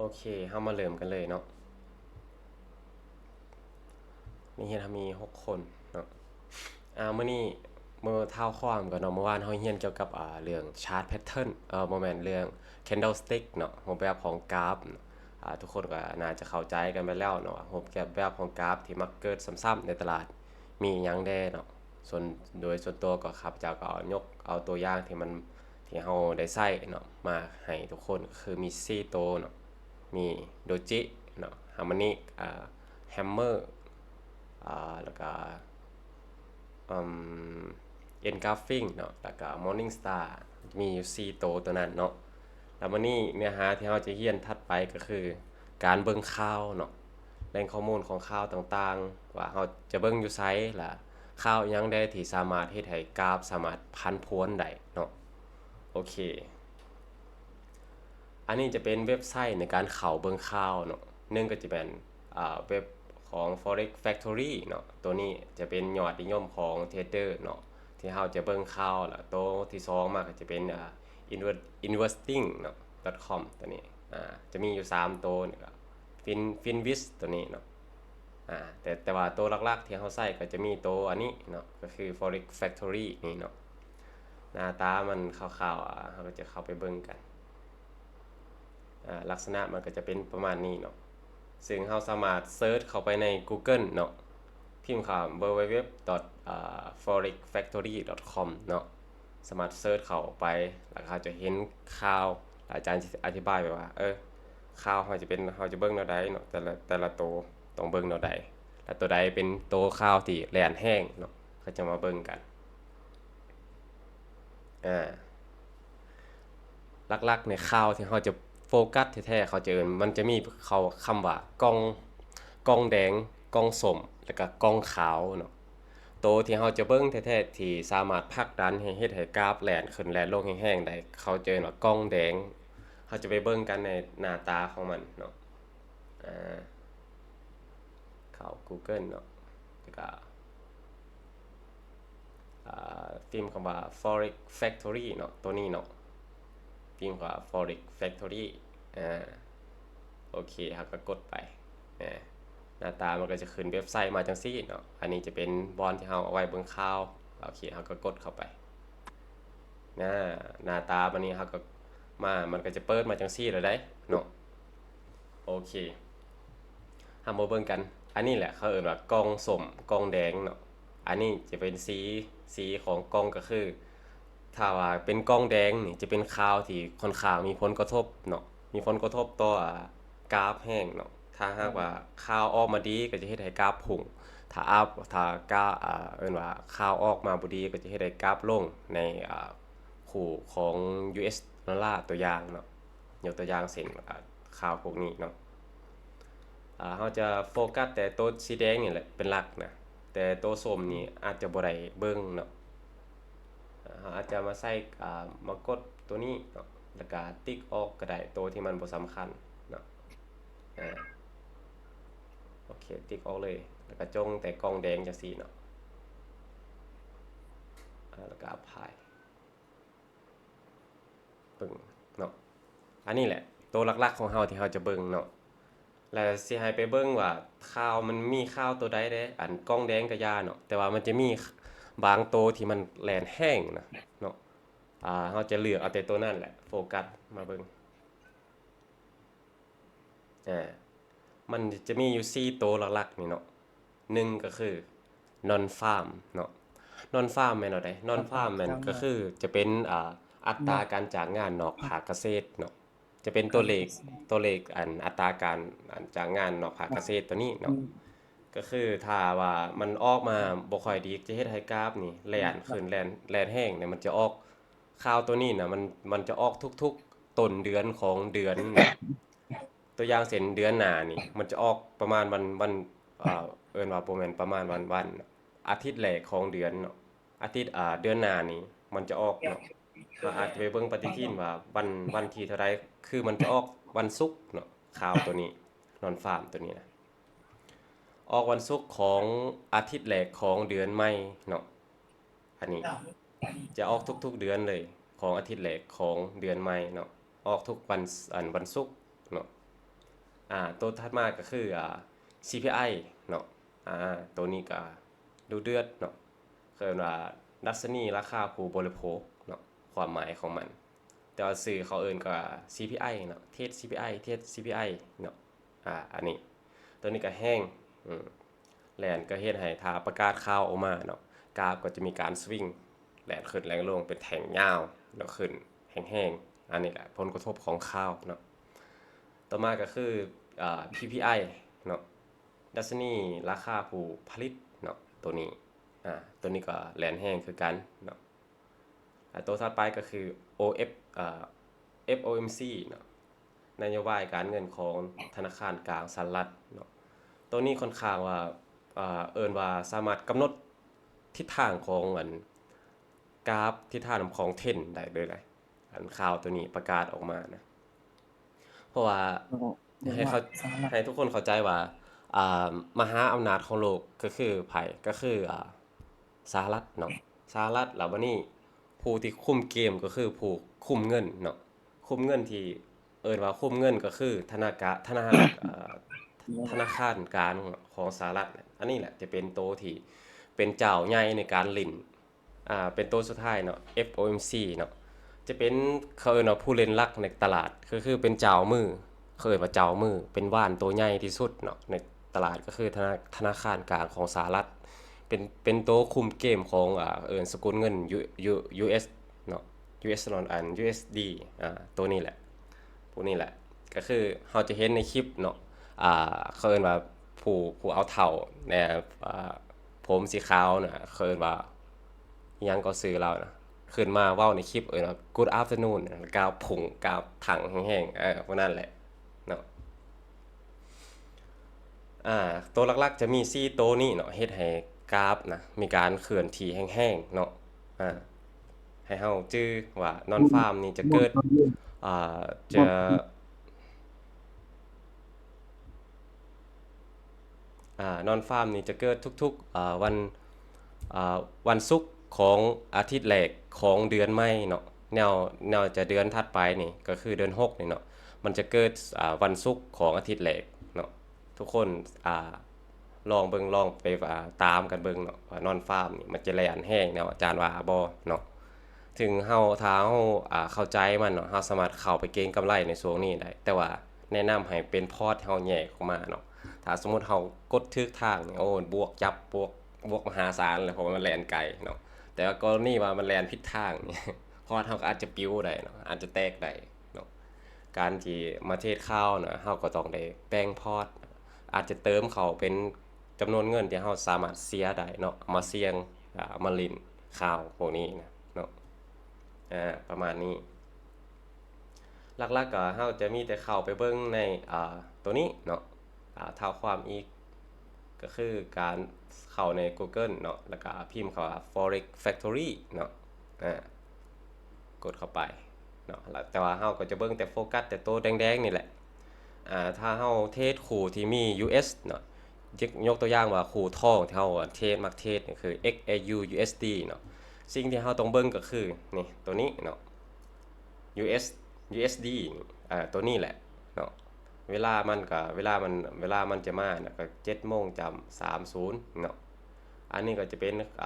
โอเคเฮามาเริ่มกันเลยเนาะนี่เฮียนมี6 คนเนาะมื้อนี้มื้อเท้าความก่อนเนาะเมื่อวานเฮาเรียนเกี่ยวกับเรื่องชาร์ตแพทเทิร์นบ่แม่นเรื่อง candlestick เนาะรูปแบบของกราฟทุกคนก็น่าจะเข้าใจกันไปแล้วเนาะรูปแบบของกราฟที่มักเกิดซ้ำๆในตลาดมีหยังแน่เนาะส่วนโดยส่วนตัวก็ครับจะก็เอาตัวอย่างที่มันที่เฮาได้ใช้เนาะมาให้ทุกคนก็คือมี4ตัวเนาะมีโดจิเนาะฮาร์โมนิกแฮมเมอร์แล้วก็อืมเอ็นกราฟฟิงเนาะแล้วก็มอร์นิ่งสตาร์มีอยู่4ตัวนั้นเนาะแล้ววันนี้เนื้อหาที่เราจะเรียนถัดไปก็คือการเบิ่งข่าวเนาะแหล่งข้อมูลของข่าวต่างๆว่าเราจะเบิ่งอยู่ไสล่ะข่าวอิหยังได้ที่สามารถเฮ็ดให้กราฟสามารถผันผวนได้เนาะโอเคอันนี้จะเป็นเว็บไซต์ในการเข้าเบิ่งข่าวเนาะหนึ่งก็จะเป็นเว็บของ Forex Factory เนาะตัวนี้จะเป็นยอดนิยมของเทรดเดอร์เนาะที่เราจะเบิ่งข่าวแล้วตัวที่2มาก็จะเป็นinvesting เนาะ .com ตัวนี้จะมีอยู่3ตัวนี่ก็Finviz ตัวนี้เนาะแต่ว่าตัวหลักๆที่เราใช้ก็จะมีตัวอันนี้เนาะก็คือ Forex Factory นี่เนาะหน้าตามันคร่าวๆเราก็จะเข้าไปเบิ่งกันลักษณะมันก็จะเป็นประมาณนี้เนาะซึ่งเราสามารถเซิร์ชเข้าไปใน Google เนาะพิมพ์คำ www.forexfactory.com เนาะสามารถเซิร์ชเข้าไปแล้วเขาจะเห็นข่าวอาจารย์อธิบายไปว่าข่าวเราจะเบิ่งแนวใดเนาะแต่ละตัวต้องเบิ่งแนวใดและตัวใดเป็นตัวข่าวที่แล่นแห้งเนาะก็จะมาเบิ่งกันอ่าหลักๆในข่าวที่เราจะโฟกัสแท้ๆเขาจะเอิ้นมันจะมีเขาคำว่ากล้องแดงกล้องส้มแล้วก็กล้องขาวเนาะตัวที่เราจะเบิ่งแท้ๆที่สามารถผลักดันให้เฮ็ดให้กราฟแล่นขึ้นแล่นลงแรงๆได้เขาจะเอิ้นว่ากล้องแดงเราจะไปเบิ่งกันในหน้าตาของมันเนาะอ่าเข้า Google เนาะแล้วก็พิมพ์คำว่า Forex Factory เนาะตัวนี้เนาะพิมพ์ว่า Forex Factory อ่าโอเคครับก็กดไปหน้าตามันก็จะขึ้นเว็บไซต์มาจังซี่เนาะอันนี้จะเป็นบอนที่เราเอาไว้เบิ่งข่าวโอเคเราก็กดเข้าไปหน้าตาบัดนี้เราก็มันก็จะเปิดมาจังซี่แล้วได้เนาะโอเคเรามาเบิ่งกันอันนี้แหละเขาเอิ้นว่ากล้องส้มกล้องแดงเนาะอันนี้จะเป็นสีของกล้องก็คือถ้าว่าเป็นกล้องแดงนี่จะเป็นข่าวที่ค่อนข้างมีผลกระทบเนาะมีผลกระทบต่อกราฟแห้งเนาะถ้าหากว่าข่าวออกมาดีก็จะเฮ็ดให้กราฟพุ่งถ้ากราฟเอิ้นว่าข่าวออกมาบ่ดีก็จะเฮ็ดให้กราฟลงในคู่ของ US ดอลลาร์ตัวอย่างเนาะยกตัวอย่างเช่นข่าวพวกนี้เนาะเราจะโฟกัสแต่ตัวสีแดงนี่แหละเป็นหลักนะแต่ตัวส้มนี่อาจจะบ่ได้เบิ่งเนาะเราอาจจะมาใส่มากดตัวนี้เนาะแล้วก็ติ๊กออกก็ได้ตัวที่มันบ่สำคัญเนาะอ่าโอเคติ๊กออกเลยแล้วก็จงแต่กล้องแดงจังซี่เนาะแล้วก็อภัยปึ้งเนาะอันนี้แหละตัวหลักๆของเราที่เราจะเบิ่งเนาะแล้วสิให้ไปเบิ่งว่าข่าวมันมีข่าวตัวใดเด้อันกล้องแดงก็อย่าเนาะแต่ว่ามันจะมีบางตัวที่มันแล่นแห้งนะเนาะเราจะเลือกเอาแต่ตัวนั้นแหละโฟกัสมาเบิ่งอ่ามันจะมีอยู่4ตัวหลักๆนี่เนาะหนึ่งก็คือ non farm เนาะ non farm แม่นเอาได้ non farm แม่นก็คือจะเป็นอัตราการจ้างงานนอกภาคเกษตรเนาะจะเป็นตัวเลขอัตราการจ้างงานนอกภาคเกษตรตัวนี้เนาะก็คือถ้าว่ามันออกมาบ่ค่อยดีจะเฮ็ดให้กราฟนี่แล่นขึ้นแล่นแรงเนี่ยมันจะออกข่าวตัวนี้น่ะมันจะออกทุกๆต้นเดือนของเดือนเนาะ ตัวอย่างเช่นเดือนหน้านี่มันจะออกประมาณวันเอิ้นว่าบ่แม่นประมาณวันอาทิตย์แรกของเดือนเนาะอาทิตย์เดือนหน้านี่มันจะออกเนาะเราอาจจะไปเบิ่งปฏิทินว่าวันที่เท่าใดคือมันจะออกวันศุกร์เนาะข่าวตัวนี้นอนฟาร์มตัวนี้นะออกวันศุกร์ของอาทิตย์แรกของเดือนใหม่เนาะอันนี้จะออกทุกๆเดือนเลยของอาทิตย์แรกของเดือนใหม่เนาะออกทุกวันศุกร์เนาะ ตัวถัดมาก็คือCPI เนาะตัวนี้ก็ดูเดือดเนาะคือว่าดัชนีราคาผู้บริโภคเนาะความหมายของมันแต่ว่าสื่อเขาเอิ้นก็ CPI เนาะเทส CPI เนาะอันนี้ตัวนี้ก็แห้งอืมแลนก็เฮ็ดให้ถ้าประกาศข่าวออกมาเนาะกราฟก็จะมีการสวิงแลนขึ้นแรงลงเป็นแท่งยาวแล้วขึ้นแห้งๆอันนี้แหละผลกระทบของข่าวเนาะต่อมาก็คือPPI เนาะดัชนีราคาผู้ผลิตเนาะตัวนี้ตัวนี้ก็แลนแห้งคือกันเนาะตัวถัดไปก็คือ OF FOMC เนาะนโยบายการเงินของธนาคารกลางสหรัฐเนาะตัวนี้ค่อนข้างว่าเอิ้นว่าสามารถกำหนดทิศทางของกราฟทิศทางของเทรนด์ได้เลยเลยอันข่าวตัวนี้ประกาศออกมานะเพราะว่าให้เขาให้ทุกคนเข้าใจว่าอ่ามหาอำนาจของโลกก็คือไผก็คือสหรัฐเนาะสหรัฐแล้วบัดนี้ผู้ที่คุมเกมก็คือผู้คุมเงินเนาะคุมเงินที่เอิ้นว่าคุมเงินก็คือธนาคารกลางของสหรัฐอันนี้แหละจะเป็นโตวที่เป็นเจ้าใหญ่ในการเล่นเป็นตัวสุดท้ายเนาะ FOMC เนาะจะเป็นเขาเอิ้นว่าผู้เล่นหลักในตลาดก็คือเป็นเจ้ามือเขาเอิ้นว่าเจ้ามือเป็นว่านตัวใหญ่ที่สุดเนาะในตลาดก็คือธนาคารกลางของสหรัฐเป็นตัวคุมเกมของเอิ้นสกุลเงิน US เนาะ US ดอลลาร์ USD ตัวนี้แหละพวกนี้แหละก็คือเราจะเห็นในคลิปเนาะเขาเอิ้นว่าผู้เอาเฒ่าแนผมสีขาวน่ะเขาเอิ้นว่า ยังก็ซื้อเรานะขึ้นมาเว้าในคลิปเนาะ Good afternoon กาวผงกาวถังแห้งๆพวกนั้นแหละเนาะตัวหลักๆจะมี4ตัวนี้เนาะเฮ็ดให้กราฟนะมีการเคลื่อนที่แห้งๆเนาะอ่าให้เฮาจื้อว่านอนฟาร์มนี่จะเกิดอ่าจะนอนฟาร์มนี่จะเกิดทุกๆวันศุกร์ของอาทิตย์แรกของเดือนใหม่เนาะแนวจะเดือนถัดไปนี่ก็คือเดือน6นี่เนาะมันจะเกิดวันศุกร์ของอาทิตย์แรกเนาะทุกคนลองเบิ่งลองไปตามกันเบิ่งเนาะว่านอนฟาร์มนี่มันจะแล่นแห้งแนวอาจารย์ว่าบ่เนาะถึงเฮาถ้าเฮาเข้าใจมันเนาะเฮาสามารถเข้าไปเก็งกำไรในช่วงนี้ได้แต่ว่าแนะนำให้เป็นพอร์ตเฮาแยกออกมาเนาะถ้าสมมุติเฮากดถึกทางนี่โอ้บวกจับวกมหาศาลเลยเพราะว่ามันแล่นไกลเนาะแต่ว่ากรณีว่ามันแล่นผิดทางนี่พอร์ตเฮาก็อาจจะปลิวได้เนาะอาจจะแตกได้เนาะการที่มาเทรดข้าวเนาะเฮาก็ต้องได้แปลงพอร์ตอาจจะเติมเข้าเป็นจำนวนเงินที่เฮาสามารถเสียได้เนาะเอามาเสี่ยงมาเล่นข้าวพวกนี้นะเนาะประมาณนี้หลักๆก็เฮาจะมีแต่เข้าไปเบิ่งในตัวนี้เนาะเท่าความอีกก็คือการเข้าใน Google เนาะแล้วก็พิมพ์คำว่า Forex Factory เนาะอ่ากดเข้าไปเนาะแล้วแต่ว่าเฮาก็จะเบิ่งแต่โฟกัสแต่ตัวแดงๆนี่แหละถ้าเฮาเทรดคู่ที่มี US เนาะยกตัวอย่างว่าคู่ทองที่เฮาเทรดมักเทรดนี่คือ XAU USD เนาะสิ่งที่เฮาต้องเบิ่งก็คือนี่ตัวนี้เนาะ US USD ตัวนี้แหละเนาะเวลามันจะมาน่ะก็7:30เนาะอันนี้ก็จะเป็นเ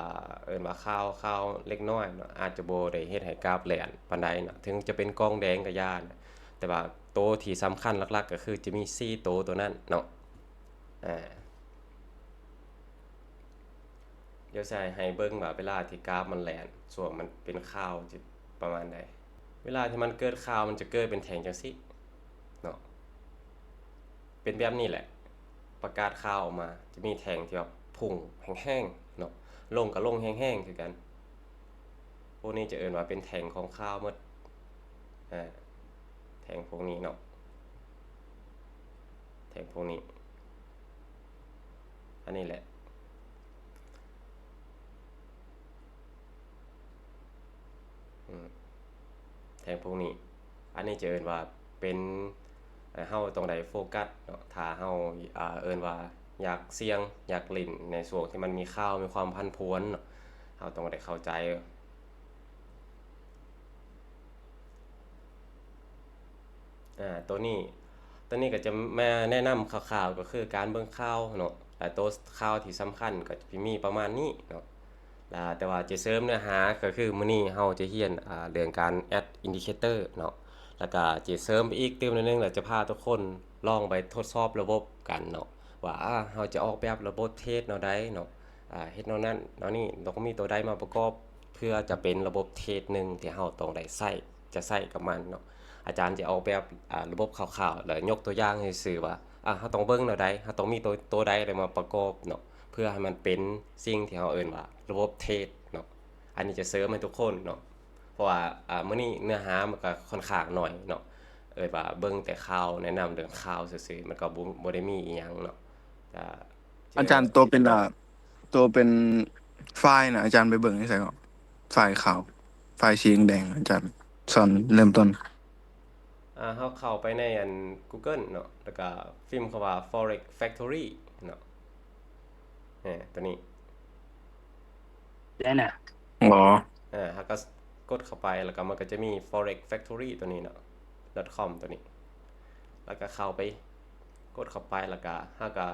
อิ้นว่าข่าวเล็กน้อยเนาะอาจจะบ่ได้เฮ็ดให้กราฟแล่นปานใดเนาะถึงจะเป็นกองแดงก็ย่านะแต่ว่าตัวที่สำคัญหลักๆก็คือจะมี4ตัวนั้นเนาะอ่าเดี๋ยวสิให้เบิ่งว่าเวลาที่กราฟมันแล่นช่วงมันเป็นข่าวสิประมาณใดเวลาที่มันเกิดข่าวมันจะเกิดเป็นแท่งจังซี่เนาะเป็นแบบนี้แหละประกาศข่าวออกมาจะมีแท่งที่แบบพุ่งแห้งๆเนาะลงก็ลงแห้งๆคือกันพวกนี้จะเอิ้นว่าเป็นแท่งของข่าวหมดอ่าแท่งพวกนี้เนาะแท่งพวกนี้อันนี้แหละแท่งพวกนี้อันนี้จะเอิ้นว่าเป็นเฮาต้องได้โฟกัสเนาะถ้าเฮาเอิ้นว่าอยากเสี่ยงอยากเล่นในช่วงที่มันมีข่าวมีความผันผวนเนาะเฮาต้องได้เข้าใจตัวนี้ ตัวนี้ก็จะมาแนะนำข่าวๆก็คือการเบิ่งข่าวเนาะแต่ตัวข่าวที่สำคัญก็จะมีประมาณนี้เนาะแต่ว่าจะเสริมเนื้อหาก็คือมื้อนี้เราจะเรียนเรื่องการ add indicator เนาะแล้วก็จะเสริมไปอีกเติมนิดนึงแล้วจะพาทุกคนลองไปทดสอบระบบกันเนาะว่าเราจะออกแบบระบบเทสแนวใดเนาะเฮ็ดแนวนั้นแนวนี้เราก็มีตัวใดมาประกอบเพื่อจะเป็นระบบเทสหนึ่งที่เราต้องได้ใช้กับมันเนาะ อาจารย์จะออกแบบระบบคร่าวๆแล้วยกตัวอย่างให้ซื่อว่าเราต้องเบิ่งแนวใดเราต้องมีตัวใดอะไรมาประกอบเนาะเพื่อให้มันเป็นสิ่งที่เราเอิ้นว่าระบบเทสเนาะอันนี้จะเสริมให้ทุกคนเนาะเพราะว่ามื้อนี้เนื้อหามันก็ค่อนข้างน้อยเนาะว่าเบิ่งแต่ข่าวแนะนำเรื่องข่าวซื่อๆมันก็บ่ได้มีอิหยังเนาะก็เจออาจารย์ตัวเป็นตัวเป็นไฟล์นะอาจารย์ไปเบิ่งให้ใส่ก่อนไฟล์ขาวไฟล์สีแดงๆอาจารย์สอนเริ่มต้นเราเข้าไปในGoogle เนาะแล้วก็พิมพ์คำว่า Forex Factory เนาะตัวนี้ ได้น่ะอ๋อแล้วก็กดเข้าไปแล้วก็มันก็จะมี forex factory ตัวนี้เนาะ .com ตัวนี้แล้วก็เข้าไปกดเข้าไปแล้วก็เราก็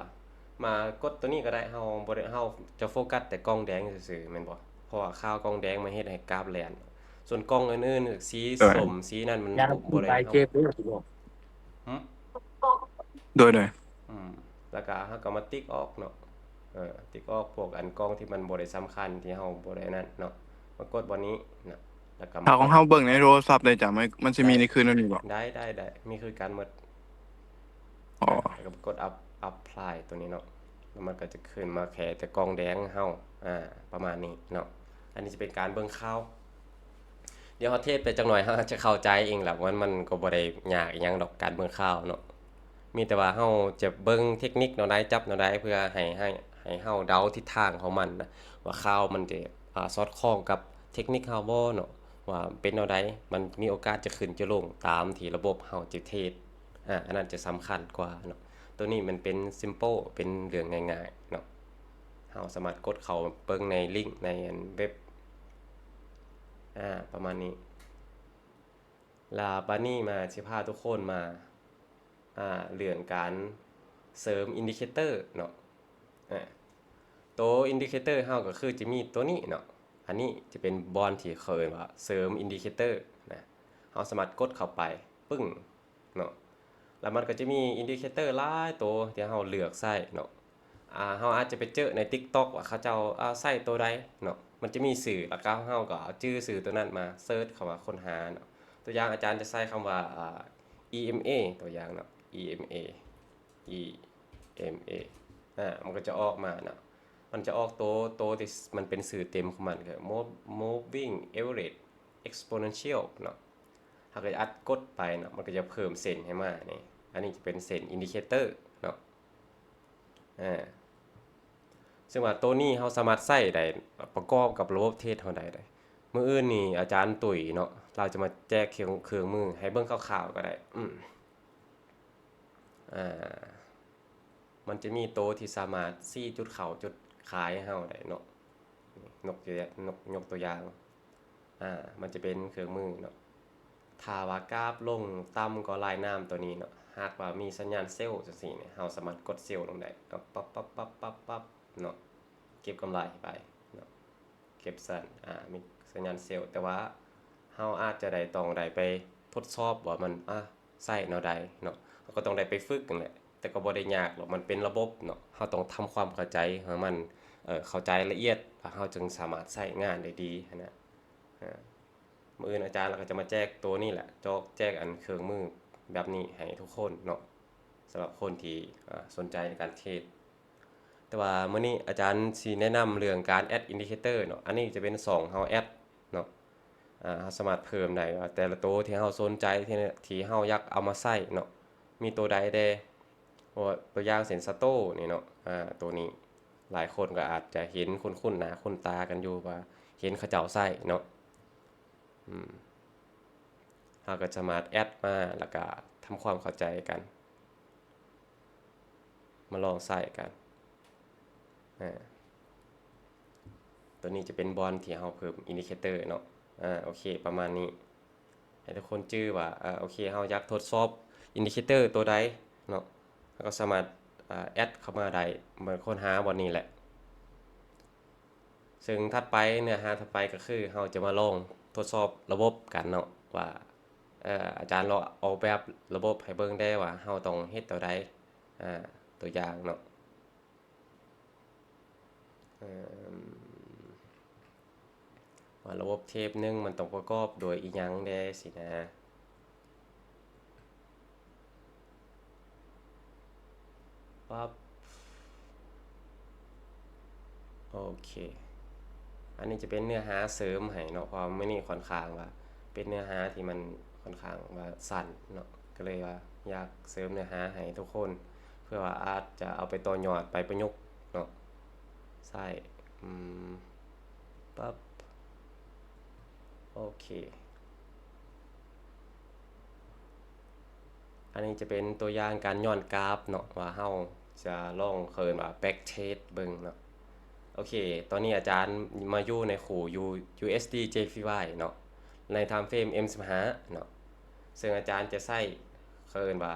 มากดตัวนี้ก็ได้เราบ่ได้เราจะโฟกัสแต่กล้องแดงซื่อๆแม่นบ่เพราะว่าข่าวกล้องแดงมันเฮ็ดให้กราฟแล่นส่วนกล้องอื่นๆสีโดยส้มสีนั่นมันยาบ่ได้ไปเราเจ็บด้วยสิบอกหึโดยอืมแล้วก็เราก็มาติ๊กออกเนาะติ๊กออกพวกกล้องที่มันบ่ได้สำคัญที่เราบ่ได้นั่นเนาะมากดบ่นี้นะแล้วก็ถ้ามาออก ของเฮาเบิ่งในโทรศัพท์ได้จ้ะมันสิได้มีในคืนนั้นนี่บ่ได้มีคือการหมดอ๋อแล้วก็กด apply ตัวนี้เนาะแล้วมันก็จะขึ้นมาแค่แต่กองแดงเฮาประมาณนี้เนาะอันนี้จะเป็นการเบิ่งข่าวเดี๋ยวเฮาเทศไปจักหน่อยเฮาจะเข้าใจเองแหละว่ามันก็บ่ได้ยากอิหยังดอกการเบิ่งข่าวเนาะมีแต่ว่าเฮาจะเบิ่งเทคนิคแนวใดจับแนวใดเพื่อให้เฮาเดาทิศทางของมันนะว่าข่าวมันจะสอดคล้องกับเทคนิคเฮาบ่เนาะว่าเป็นแนวใดมันมีโอกาสจะขึ้นจะลงตามที่ระบบเฮาจะเทรดอันนั้นจะสำคัญกว่าเนาะตัวนี้มันเป็น simple เป็นเรื่องง่ายๆเนาะเฮาสามารถกดเข้าเบิ่งในลิงก์ในเว็บประมาณนี้ลาบัดนี้มาสิพาทุกคนมาเรื่องการเสริมอินดิเคเตอร์เนาะตัวอินดิเคเตอร์เฮาก็คือจะมีตัวนี้เนาะอันนี้จะเป็นบอนที่เขาเรียกว่าเสริมอินดิเคเตอร์นะเฮาสามารถกดเข้าไปปึ้งเนาะแล้วมันก็จะมีอินดิเคเตอร์หลายตัวที่เฮาเลือกใช้เนาะเฮาอาจจะไปเจอใน TikTok ว่าเขาเจ้าใช้ตัวใดเนาะมันจะมีสื่อแล้วก็เฮาก็เอาชื่อสื่อตัวนั้นมาเซิร์ชเข้ามาค้นหาเนาะตัวอย่างอาจารย์จะใช้คำว่าEMA ตัวอย่างเนาะ EMA EMA มันก็จะออกมาเนาะมันจะออกตัวที่มันเป็นสื่อเต็มของมันคือ moving average exponential เนาะถ้าเกิดอัดกดไปเนาะมันก็จะเพิ่มเส้นให้มานี่อันนี้จะเป็นเส้นอินดิเคเตอร์เนาะซึ่งว่าตัวนี้เราสามารถใช้ได้ประกอบกับระบบเทรดเฮาได้มื้ออื่นนี่อาจารย์ตุ๋ยเนาะเราจะมาแจกเครื่องมือให้เบิ่งคร่าวๆก็ได้อ่ามันจะมีโตวที่สามารถซี้จุดเข้าจุดขายให้เฮาได้เนาะยกตัวอย่างมันจะเป็นเครื่องมือเนาะถ้าว่ากราฟลงต่ำกว่าลายน้ำตัวนี้เนาะหากว่ามีสัญญาณเซลล์จังซี่เนี่ยเราสามารถกดเซลล์ลงได้ก็ปั๊บเนาะเก็บกำไรไปเนาะเก็บสั้นมีสัญญาณเซลล์แต่ว่าเราอาจจะต้องได้ไปทดสอบว่ามันใช้แนวใดเนาะเราก็ต้องได้ไปฝึกนั่นแหละแต่ก็บ่ได้ยากหรอกมันเป็นระบบเนาะเราต้องทำความเข้าใจให้มันเข้าใจละเอียดเราจึงสามารถใช้งานได้ดีนะมื้ออื่นอาจารย์เราก็จะมาแจกตัวนี้แหละแจกเครื่องมือแบบนี้ให้ทุกคนเนาะสำหรับคนที่สนใจในการเทรดแต่ว่ามื้อนี้อาจารย์สิแนะนำเรื่องการ add indicator เนาะอันนี้จะเป็น2เฮา add เนาะเราสามารถเพิ่มได้ว่าแต่ละตัวที่เฮาสนใจที่เฮาอยากเอามาใช้เนาะมีตัวใดแด่ตัวอย่างเส้นสโตนี่เนาะตัวนี้หลายคนก็อาจจะเห็นคุ้นๆหน้าคุ้นตากันอยู่ว่าเห็นเขาเจ้าใช้เนาะเราก็สามารถแอดมาแล้วก็ทำความเข้าใจกันมาลองใส่กันตัวนี้จะเป็นบอลที่เราเพิ่มอินดิเคเตอร์เนาะโอเคประมาณนี้ให้ทุกคนจื้อว่าโอเคเราอยากทดสอบ อินดิเคเตอร์ตัวใดเนาะแล้วก็สามารถแอดเข้ามาได้เหมือนค้นหาบนนี้แหละซึ่งถัดไปเนื้อหาถัดไปก็คือเราจะมาลองทดสอบระบบกันเนาะว่าอาจารย์เราออกแบบระบบให้เบิ่งได้ว่าเราต้องเฮ็ดตัวใดตัวอย่างเนาะว่าระบบเทปหนึงมันต้องประกอบโดยอีหยังแด่สินะปั๊บโอเคอันนี้จะเป็นเนื้อหาเสริมให้เนาะเพราะมื้อนี้ค่อนข้างว่าเป็นเนื้อหาที่มันค่อนข้างว่าสั้นเนาะก็เลยว่าอยากเสริมเนื้อหาให้ทุกคนเพื่อว่าอาจจะเอาไปต่อยอดไปประยุกต์เนาะใช่อืมปั๊บโอเคอันนี้จะเป็นตัวอย่างการย้อนกราฟเนาะว่าเฮาจะลองเคินว่า back trace เบิ่งเนาะโอเคตอนนี้อาจารย์มาอยู่ในขู่ USD JPY เนาะใน time frame M15 เนาะซึ่งอาจารย์จะใช้เคินว่า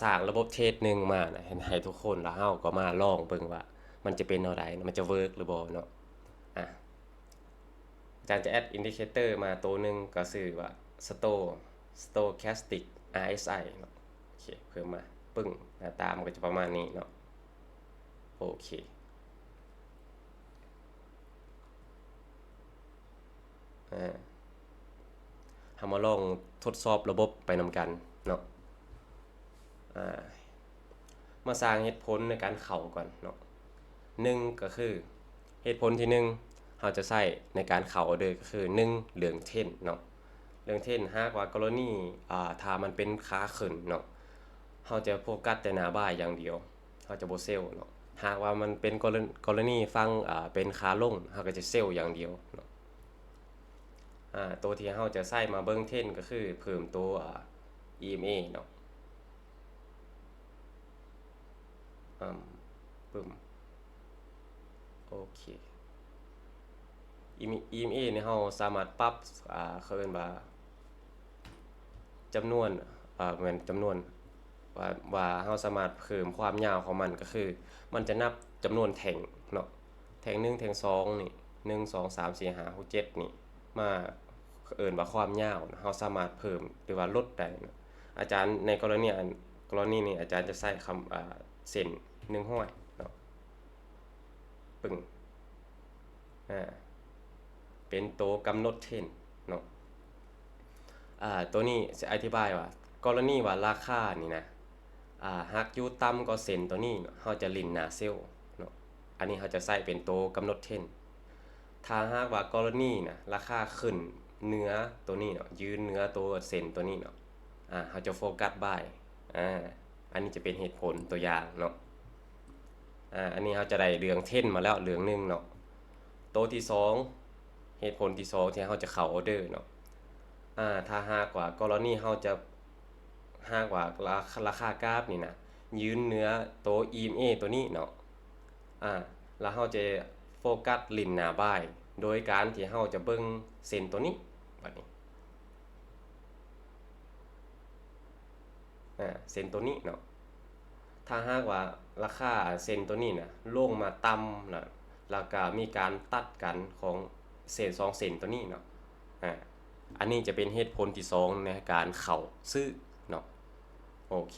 สร้างระบบเทรดหนึ่งมานะให้ทุกคนแล้วเฮาก็มาลองเบิ่งว่ามันจะเป็นแนวใดมันจะเวิร์กหรือบ่เนาะอ่ะอาจารย์จะแอดอินดิเคเตอร์มาตัวหนึ่งก็คือว่า Stochastic RSI เนาะโอเคเพิ่มมาปึ้งหน้าตามันก็จะประมาณนี้เนาะโอเคเฮามาลองทดสอบระบบไปนำกันเนาะมาสร้างเหตุผลในการเข้าก่อนเนาะหนึ่งก็คือเหตุผลที่หนึ่งเราจะใช้ในการเข้าออเดอร์ก็คือหนึ่งเรื่องเทรนเนาะเรื่องเทรนหากว่ากรณีถ้ามันเป็นขาขึ้นเนาะเราจะโฟกัสแต่หน้าบ่ายอย่างเดียวเราจะบ่เซลล์เนาะหากว่ามันเป็นกรณีฟังเป็นขาลงเราก็จะเซลล์อย่างเดียวเนาะตัวที่เราจะใช้มาเบิ่งเทรนก็คือเพิ่มตัวEMA เนาะปึ้มโอเค EMA เนี่ยเราสามารถปรับเขาเรียกว่าจำนวนเหมือนจำนวนว่าเราสามารถเพิ่มความยาวของมันก็คือมันจะนับจำนวนแท่งเนาะแท่ง1แท่ง2นี่1 2 3 4 5 6 7นี่มาว่าความยาวเราสามารถเพิ่มหรือว่าลดได้นะอาจารย์ในกรณีนี้อาจารย์จะใช้คำเส้น1ห้อยเนาะปึ้งอ่าเป็นตัวกำหนดเทรนเนาะตัวนี้จะอธิบายว่ากรณีว่าราคานี่นะหากอยู่ต่ำกว่าเส้นตัวนี้เนาะเราจะลิ้นหน้าเซลล์เนาะอันนี้เราจะใส่เป็นตัวกำหนดเทรนถ้าหากว่ากรณีนะราคาขึ้นเหนือตัวนี้เนาะยืนเหนือตัวเส้นตัวนี้เนาะเราจะโฟกัสบายอันนี้จะเป็นเหตุผลตัวอย่างเนาะอันนี้เราจะได้เรื่องเทรนมาแล้วเรื่องหนึงเนาะตัวที่สองเหตุผลที่สองที่เราจะเข้าออเดอร์เนาะถ้าหากว่ากรณีเราจะหากว่าราคากราฟนี่นะยืนเหนือตัว EMA ตัวนี้เนาะแล้วเราจะโฟกัสลิ้นหน้าบ่ายโดยการที่เราจะเบิ่งเส้นตัวนี้บัดนี้เส้นตัวนี้เนาะถ้าหากว่าราคาเส้นตัวนี้นะลงมาต่ำนะแล้วก็มีการตัดกันของเส้น2เส้นตัวนี้เนาะอันนี้จะเป็นเหตุผลที่2ในการเข้าซื้อเนาะโอเค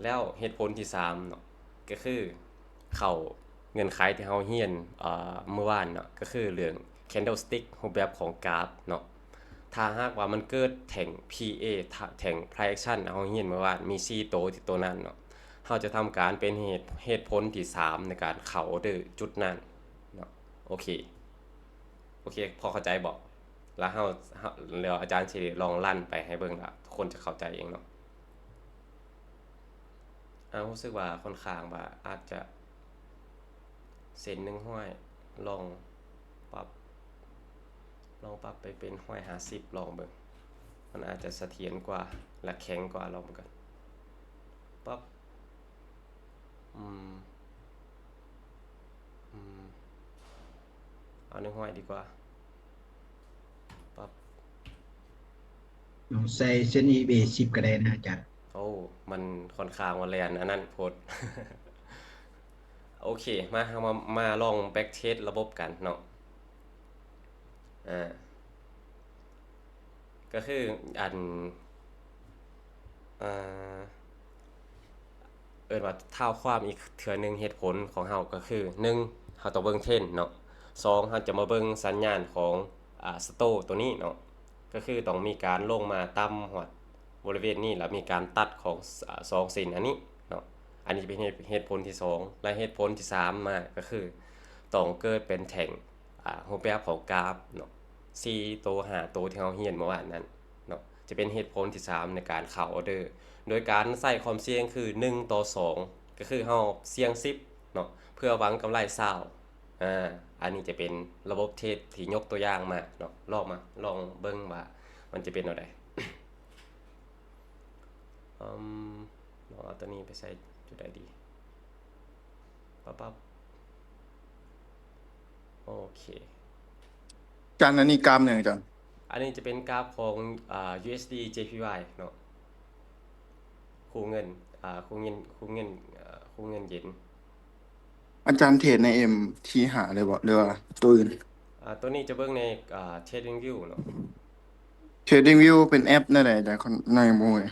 แล้วเหตุผลที่3เนาะก็คือเข้าเงื่อนไขที่เราเรียนเมื่อวานเนาะก็คือเรื่อง candlestick รูปแบบของกราฟเนาะถ้าหากว่ามันเกิดแท่ง PA แท่ง price action เราเรียนเมื่อวานมี4ตัวที่ตัวนั้นเนาะเราจะทำการเป็นเหตุผลที่3ในการเข้าออเดอร์จุดนั้นเนาะโอเคพอเข้าใจบ่แล้วแล้วอาจารย์สิลองลั่นไปให้เบิ่งล่ะทุกคนจะเข้าใจเองเนาะรู้สึกว่าค่อนข้างว่าอาจจะเส้นหนึ่งห้อยลองปรับไปเป็นห้อย50ลองเบิ่งมันอาจจะเสถียรกว่าและแข็งกว่าลองกันปั๊บอืมเอาหนึ่งห้อยดีกว่าปั๊บ เอาใส่เส้น EB10ก็ได้นะอาจารย์โอ้ มันค่อนข้างว่าแรงอันนั้นโพดโอเค มาเรามาลองแบ็กเทสระบบกันเนาะอ่าก็คืออันอ่าว่าเท่าความอีกเทื่อหนึงเหตุผลของเฮาก็คือ1เฮาต้องเบิ่งเทรนด์เนาะ2เฮาจะมาเบิ่งสัญญาณของสโตตัวนี้เนาะก็คือต้องมีการลงมาต่ำฮอดบริเวณนี้แล้วมีการตัดของ2เส้นอันนี้เนาะอันนี้จะเป็นเหตุผลที่2และเหตุผลที่3มาก็คือต้องเกิดเป็นแท่งรูปแบบของกราฟเนาะ4ตัว5ตัวที่เฮาเรียนเมื่อวานนั้นเนาะจะเป็นเหตุผลที่3ในการเข้าออเดอร์ โดยการใส่ความเสี่ยงคือ1ต่อ2ก็คือเฮาเสี่ยง10เนาะเพื่อหวังกำไร20อันนี้จะเป็นระบบเทรดที่ยกตัวอย่างมาเนาะลองเบิ่งว่ามันจะเป็นแนวใดอืมลองเอาตัวนี้ไปใส่จุดใดดีปั๊บโอเคอาจารย์อันนี้กรามหนึ่งอาจารย์อันนี้จะเป็นกราฟของUSD JPY เนาะคู่เงินคู่เงินเยน อาจารย์เทรดในเอ็มทีหาเลยบ่หรือว่าตัวอื่นตัวนี้จะเบิ่งในTradingView เนาะTrading View เป็นแอปนั่นแหละอาจารย์คนในมวย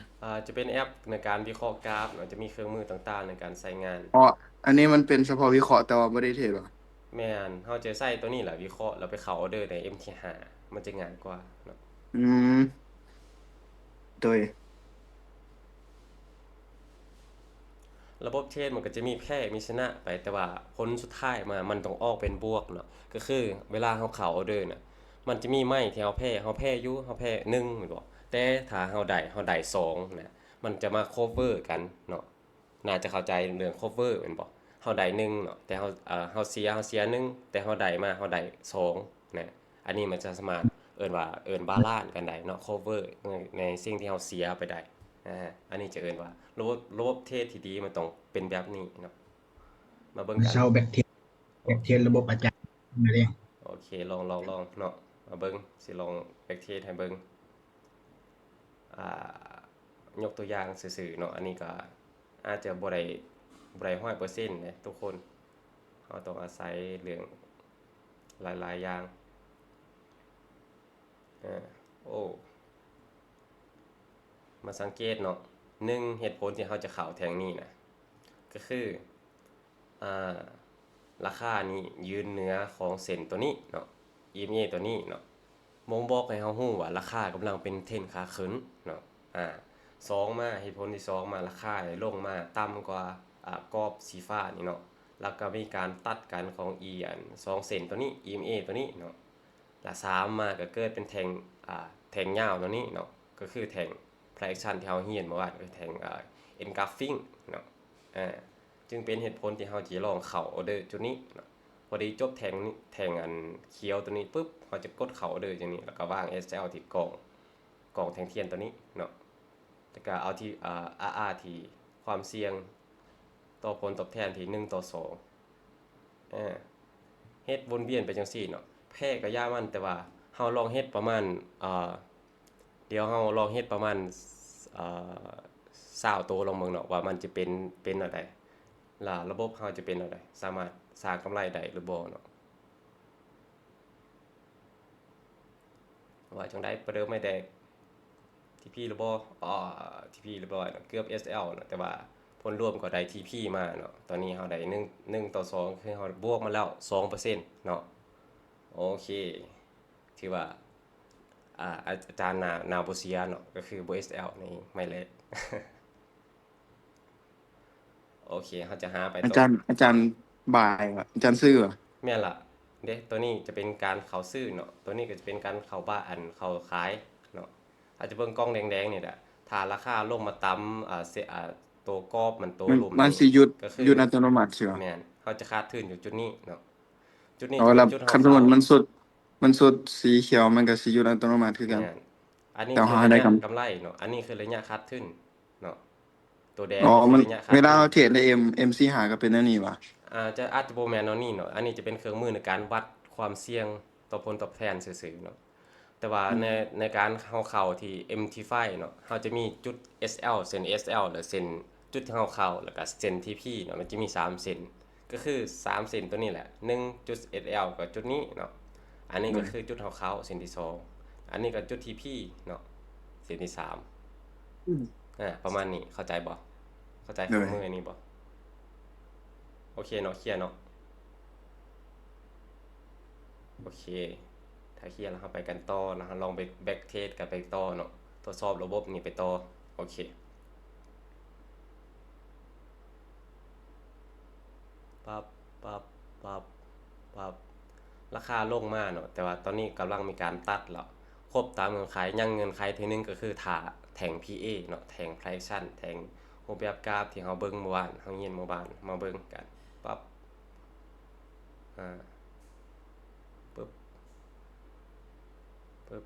จะเป็นแอปในการวิเคราะห์กราฟเนาะจะมีเครื่องมือต่างๆในการใช้งานอ๋ออันนี้มันเป็นเฉพาะวิเคราะห์แต่ว่าไม่ได้เทรดหรอแม่นเฮาจะใช้ตัวนี้แหละวิเคราะห์แล้วไปเข้าออร์เดอร์ใน MT5 มันจะง่ายกว่าเนาะอืมโดยระบบเทรดมันก็จะมีแพ้มีชนะไปแต่ว่าผลสุดท้ายมามันต้องออกเป็นบวกเนาะก็คือเวลาเฮาเข้าออร์เดอร์น่ะมันจะมีไม้ที่เฮาแพ้อยู่เฮาแพ้1แม่นบ่แต่ถ้าเฮาได้2นะมันจะมาคัฟเวอร์กันเนาะน่าจะเข้าใจเรื่องคัฟเวอร์แม่นบ่เฮาได้1เนาะแต่เฮาเสีย1แต่เฮาได้2นะอันนี้มันจะสามารถบาลานซ์กันได้เนาะคัฟเวอร์ในสิ่งที่เฮาเสียไปได้ อันนี้จะเอิ้นว่าระบบเทรดที่ดีมันต้องเป็นแบบนี้เนาะมาเบิ่งกันเซาแบคเทียระบบอาจารย์มาเลยโอเคลองเนาะมาเบิ่งสิลองแบ็กเทรดให้เบิ่งอ่ายกตัวอย่างซื่อๆเนาะอันนี้ก็อาจจะบ่ได้100%เด้ทุกคนเราต้องอาศัยเรื่องหลายๆอย่างโอ้มาสังเกตเนาะ1เหตุผลที่เราจะเข้าแท่งนี้นะก็คืออ่า ราคานี้ยืนเหนือของเส้นตัวนี้เนาะ EMA ตัวนี้เนาะบ่งบอกให้เรารู้ว่าราคากำลังเป็นเทรนขาขึ้นเนาะอ่าสองมาเหตุผลที่สองมาราคาลงมาต่ำกว่ากรอบสีฟ้านี่เนาะแล้วก็มีการตัดกันของ E อัน2เส้นตัวนี้ EMA ตัวนี้เนาะและ3มาก็เกิดเป็นแท่งยาวตัวนี้เนาะก็คือแท่ง price action ที่เราเรียนเมื่อวานคือแท่งengulfing เนาะอ่า จึงเป็นเหตุผลที่เราจะลองเข้าออเดอร์จุดนี้เนาะพอดีจบแทงอันเขียวตัวนี้ปุ๊บเราจะกดเข้าออเดอร์จุดนี้แล้วก็วาง SL ที่กล่องแทงเทียนตัวนี้เนาะแล้วก็เอาที่RR ที่ความเสี่ยงต่อผลตอบแทนที่1ต่อ2เฮ็ดวนเวียนไปจังซี่เนาะแพ้ก็ย่ามันแต่ว่าเฮาลองเฮ็ดประมาณเดี๋ยวเฮาลองเฮ็ดประมาณอ่า20ตัวลองเบิ่งเนาะว่ามันจะเป็นอันใด ล่ะระบบเราจะเป็นอะไรสามารถสร้างกำไรได้หรือบ่เนาะว่าจังได๋ประเดิมไม่แดกทีพีหรือบ่ทีพีเรียบร้อยเนาะเกือบ SL เนาะแต่ว่าผลรวมก็ได้ทีพีมาเนาะตอนนี้เราได้1ต่อ2คือเราบวกมาแล้ว2%เนาะโอเคถือว่าอาจารย์นาบ่เสียเนาะก็คือบ่ SL นี่ไม่เละโอเคเราจะหาไปต่อ อาจารย์บายว่ะอาจารย์ซื้อว่ะแม่นล่ะเด้ตัวนี้จะเป็นการเข้าซื้อเนาะตัวนี้ก็จะเป็นการเข้าบ้านเข้าขายเนาะอาจจะเบิ่งกล้องแดงๆนี่แหละถ้าราคาลงมาต่ำตัวกรอบมันตัวมันรุมนี่สิหยุดก็คือหยุดอัตโนมัติใช่ป่ะแม่นเขาจะคาดทุนอยู่จุดนี้เนาะจุดนี้เอาละจะเป็นจุดเฮาคันสมเข้ามุติมันสุดสีเขียวมันก็สิหยุดอัตโนมัติคือกันแม่นอันนี้แต่คือระยะหาได้กำไรเนาะอันนี้คือระยะขาดทุนเนาะตัวแดงอ๋อมันนี่คือระยะขาเวลาดทุน เราเทรดในMC หาก็เป็นอันนี้ว่ะอาจจะบ่แม่นแนวนี้เนาะอันนี้จะเป็นเครื่องมือในการวัดความเสี่ยงต่อผลตอบแทนซื่อๆเนาะแต่ แต่ว่าในการเข้าที่ MT5 เนาะเราจะมีจุด SL เส้น SL แล้วเส้นจุดที่เราเข้าแล้วก็เส้น TP เนาะมันจะมี3เส้นก็คือ3เส้นตัวนี้แหละ1จุด SL ก็จุดนี้เนาะอันนี้ก็คือจุดเราเข้าเส้นที่2อันนี้ก็จุด TP เนาะเส้นที่3ประมาณนี้เข้าใจบ่เข้าใจเครื่องมือนี้บ่โอเคเนาะเคลียร์เนาะโอเคถ้าเคลียร์แล้วเราไปกันต่อแล้วเราลองไปแบ็กเทสกันไปต่อเนาะทดสอบระบบนี้ไปต่อโอเคปั๊บปั๊บปั๊บปั๊บราคาลงมาเนาะแต่ว่าตอนนี้กำลังมีการตัดแล้วครบตามเงื่อนไขยังเงื่อนไขที่นึงก็คือถ้าแทง PA เนาะแทง Price แทงรูปแบบกราฟที่เราเบิ่งเมื่อวานเราเรียนเมื่อวานมาเบิ่งกันปั๊บปึ๊บปึ๊บ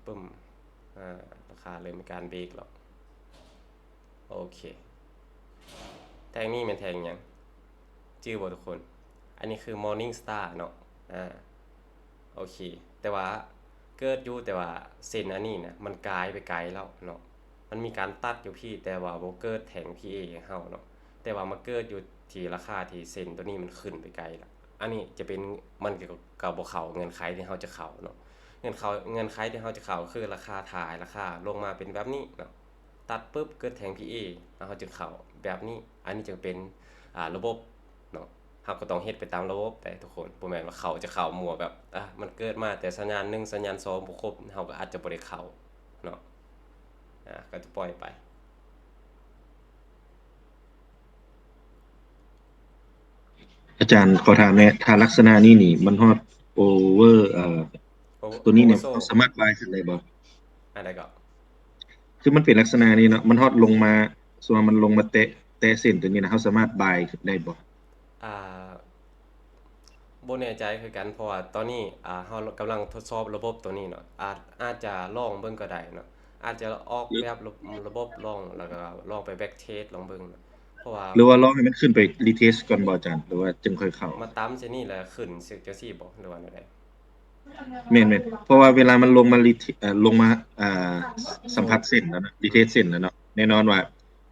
ปึ้มราคาเริ่มมีการเบรกแล้วโอเคแทงนี้เป็นแทงหยังชื่อบ่ทุกคนอันนี้คือ Morning Star เนาะโอเคแต่ว่าเกิดอยู่แต่ว่าเส้นอันนี้นะมันกลายไปไกลแล้วเนาะมันมีการตัดอยู่พี่แต่ว่าบ่เกิดแทง PA ให้เฮาเนาะแต่ว่ามาเกิดอยู่ที่ราคาที่เส้นตัวนี้มันขึ้นไปไกลแล้วอันนี้จะเป็นมันเกี่ยวกับบ่เข้าเงื่อนไขที่เฮาจะเข้าเนาะเงื่อนไขที่เฮาจะเข้าคือราคาถ่ายราคาลงมาเป็นแบบนี้เนาะตัดปุ๊บเกิดแทง PA แล้วเฮาจึงเข้าแบบนี้อันนี้จึงเป็นระบบเนาะเราก็ต้องเฮ็ดไปตามระบบแต่ทุกคนบ่แม่นว่าเขาจะเข้ามั่วแบบมันเกิดมาแต่สัญญาณ1สัญญาณ2บ่ครบเราก็อาจจะบ่ได้เข้าเนาะก็จะปล่อยไปอาจารย์ขอถามแหน่ถ้าลักษณะนี้นี่มันฮอดโอเวอร์ตัวนี้เนี่ยเราสามารถบายขึ้นได้บ่ อะไรก็ คือมันเป็นลักษณะนี้เนาะมันฮอดลงมาส่วนมันลงมาแตะเส้นตัวนี้นะเราสามารถบายขึ้นได้บ่อ่าบ่แน่ใจคือกันเพราะว่าตอนนี้เฮากำลังทดสอบระบบตัวนี้เนาะอาจจะลองเบิ่งก็ได้เนาะอาจจะออกแบบระบบลองแล้วก็ลองไปแบ็กเทสลองเบิ่งเนาะเพราะว่าหรือว่ารอให้มันขึ้นไปรีเทสก่อนบ่อาจารย์หรือว่าจึงค่อยเข้ามาตามเช่นนี้แล้วขึ้นสึกจังซี่บ่หรือว่าแนวใดแม่นๆเพราะว่าเวลามันลงมาลงมาอ่าสัมผัสเส้นแล้วเนาะรีเทสเส้นแล้วเนาะแน่นอนว่า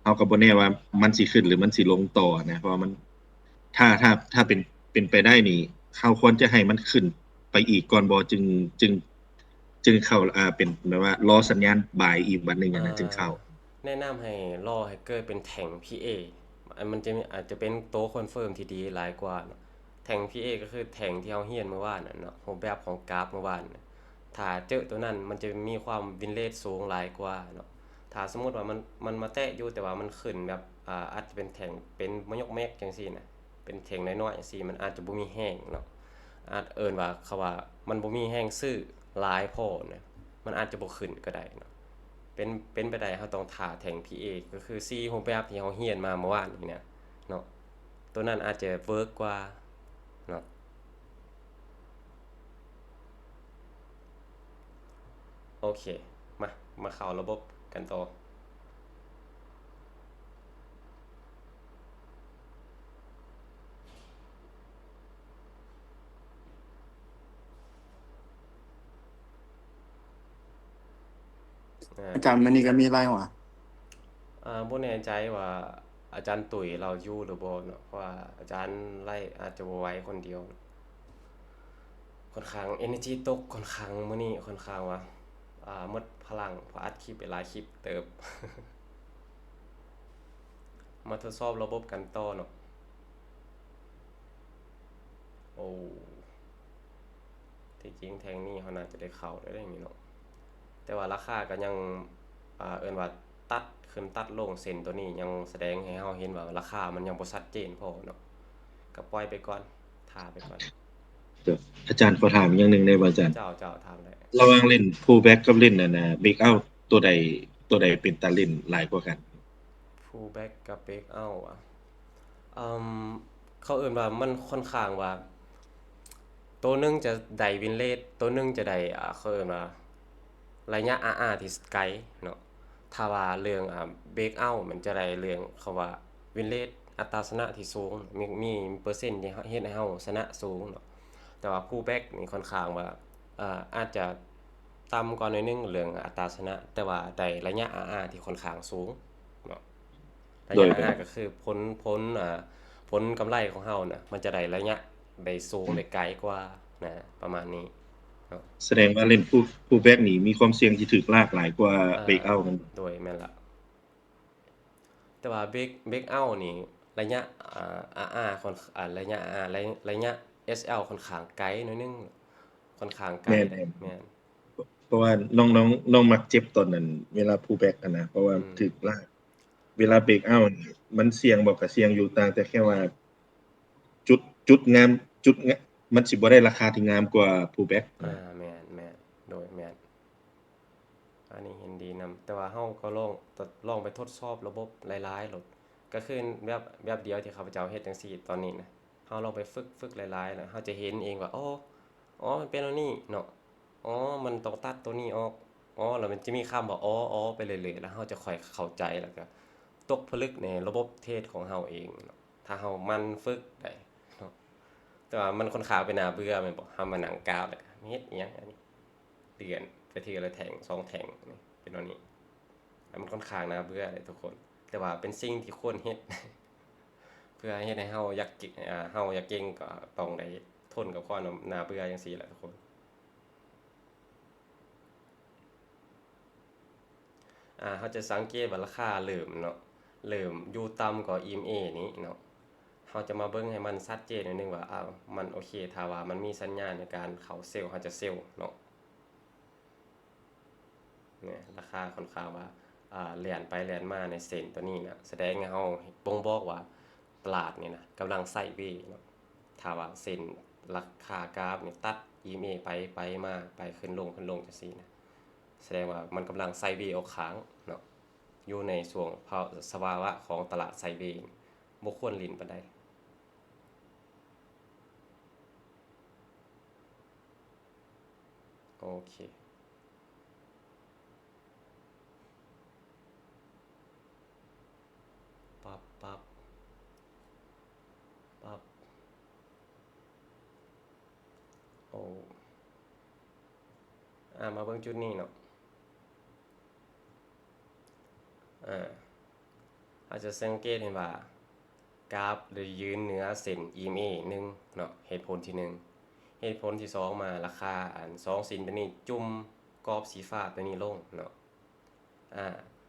เราก็บ่แน่ว่ามันสิขึ้นหรือมันสิลงต่อนะเพราะว่ามันถ้าเป็นไปได้นี่เราควรจะให้มันขึ้นไปอีกก่อนบ่จึงเข้าเป็นแบบว่ารอสัญญาณบ่ายอีกบัดหนึงอะนะจึงเข้าแนะนำให้รอให้เกิดเป็นแท่ง PA มันจะมีอาจจะเป็นโต๊ะคอนเฟิร์มที่ดีหลายกว่าเนาะแท่ง PA ก็คือแท่งที่เราเรียนเมื่อวานน่ะเนาะรูปแบบของกราฟเมื่อวานน่ะถ้าเจอตัวนั้นมันจะมีความวินเรทสูงหลายกว่าเนาะถ้าสมมุติว่ามันมาแตะอยู่แต่ว่ามันขึ้นแบบอาจจะเป็นแท่งเป็นมะยกเมกจังซี่น่ะเป็นแท่งน้อยๆจังซี่มันอาจจะบ่มีแห้งเนาะอาจเอิ้นว่าเขาว่ามันบ่มีแห้งซื้อหลายพอน่ะมันอาจจะบ่ขึ้นก็ได้เนาะ เป็นไปได้เราต้องท่าแท่ง PA ก็คือ4รูปแบบที่เราเรียนมาเมื่อวานนี้เนี่ยเนาะตัวนั้นอาจจะเวิร์กกว่าเนาะโอเคมาเข้าระบบกันต่ออาจารย์มันนี่ก็มีไล่หัวบ่แน่ใจว่าอาจารย์ตุ๋ยเราอยู่หรือบ่เนาะเพราะว่าอาจารย์ไล่อาจจะบ่ไหวคนเดียวค่อนข้าง energy ตกค่อนข้างมื้อนี้ค่อนข้างว่าหมดพลังเพราะอัดคลิปไปหลายคลิปเติบ มาทดสอบระบบกันต่อเนาะโอ้ที่จริงแทงนี้เขาน่าจะได้เข้าได้อย่างนี้เนาะแต่ว่าราคาก็ยังเอิ้นว่าตัดขึ้นตัดลงเส้นตัวนี้ยังแสดงให้เราเห็นว่าราคามันยังบ่ชัดเจนพอเนาะก็ปล่อยไปก่อนท่าไปก่อนเดี๋ยวอาจารย์ขอถามอย่างหนึงได้บ่อาจารย์เจ้าถามได้ระหว่างเล่น pullback กับเล่นbreakout ตัวใดเป็นตาเล่นหลายกว่ากัน full back กับ break out อืมเขาเอิ้นว่ามันค่อนข้างว่าตัวหนึงจะได้วินเรทตัวหนึงจะได้เขาเอิ้นว่าระยะ RR ที่ไกลเนาะถ้าว่าเรื่องbreak out มันจะได้เรื่องคำว่าวินเรท อัตราชนะที่สูงมีเปอร์เซ็นต์ที่เฮ็ดให้เฮาชนะสูงเนาะแต่ว่าผู้แบกนี่ค่อนข้างว่าอาจจะต่ำกว่าหน่อยนึงเรื่องอัตราชนะแต่ว่าได้ระยะ RR ที่ค่อนข้างสูงเนาะระ โด ยะ ย RR ก็คือผลกำไรของเฮาน่ะมันจะได้ระยะได้สูงได้ไกลกว่านะประมาณนี้เนาะ แสดงว่าเล่นผู้แบ็กนี่มีความเสี่ยงที่ถูกลากหลายกว่า อ่า เบรกเอาท์มัน โดยแม่นละแต่ว่าเบรกเอาท์นี่ระยะRR ค่อนระยะ RR ระยะ SL ค่อนข้างไกลหน่อยนึงค่อนข้างไกล แม่น ได้แม่น เพราะว่าน้องมักเจ็บตอนนั้น เวลาผู้แบ็กอะนะเพราะว่าถูกลากเวลาเบรกเอาท์นี่มันเสี่ยงบ่ก็เสี่ยงอยู่ต่างแต่แค่ว่า จุดงามมันสิบ่ได้ราคาที่งามกว่าผู้แบ็ก แม่นโดยแม่นอันนี้เห็นดีนำแต่ว่าเฮาก็ลองไปทดสอบระบบหลายๆโหลดก็คือแบบเดียวที่ข้าพเจ้าเฮ็ดจังซี่ตอนนี้นะเฮาลองไปฝึกหลายๆแล้วเฮาจะเห็นเองว่าอ๋อมันเป็นอันนี้เนาะอ๋อมันต้องตัดตัวนี้ออกอ๋อแล้วมันจะมีคำว่าอ๋อไปเรื่อยๆแล้วเฮาจะค่อยเข้าใจแล้วก็ตกผลึกในระบบเทรดของเฮาเองเนาะถ้าเฮามันฝึกได้เนาะแต่ว่ามันค่อนข้างเป็นน่าเบื่อแม่นบ่เฮามานั่งกราฟแล้วก็เฮ็ดอิหยังอันนี้ เดือนไปทีละแถง2แถงนี่เป็นอันนี้แล้วมันค่อนข้างน่าเบื่อเลยทุกคน แต่ว่าเป็นสิ่งที่ควรเฮ็ด เพื่อเฮ็ดให้เฮาอยากเฮาอยากเก่งก็ต้องได้ทนกับความน่าเบื่อจังซี่แหละทุกคนเฮาจะสังเกตว่าราคาเริ่มเนาะเริ่มอยู่ต่ำกว่า EMA นี้เนาะเฮาจะมาเบิ่งให้มันชัดเจนนิดนึงว่ามันโอเคถ้าว่ามันมีสัญญาณในการเข้าเซลล์เฮาจะเซลล์เนาะ เนี่ยราคาค่อนข้างว่าเลี่ยนไปเลี่ยนมาในเส้นตัวนี้นะแสดงให้เฮาบ่งบอกว่าตลาดนี่นะกำลังไซด์เวย์เนาะถ้าว่าเส้นราคากราฟนี่ตัด EMA ไปมาไปขึ้นลงจังซี่นะแสดงว่ามันกำลังไซด์เวย์ออกค้างเนาะอยู่ในช่วงสภาวะของตลาดไซด์เวย์บ่ควรลิ้นปานใดโอเคปั๊บโอ้มาเบิ่งจุดนี้เนาะอาจจะสังเกตเห็นว่ากราฟได้ยืนเหนือเส้น EMA 1เนาะเหตุผลที่1เหตุผลที่2มาราคา2สินตัวนี้จุ่มกรอบสีฟ้าตัวนี้ลงเนาะ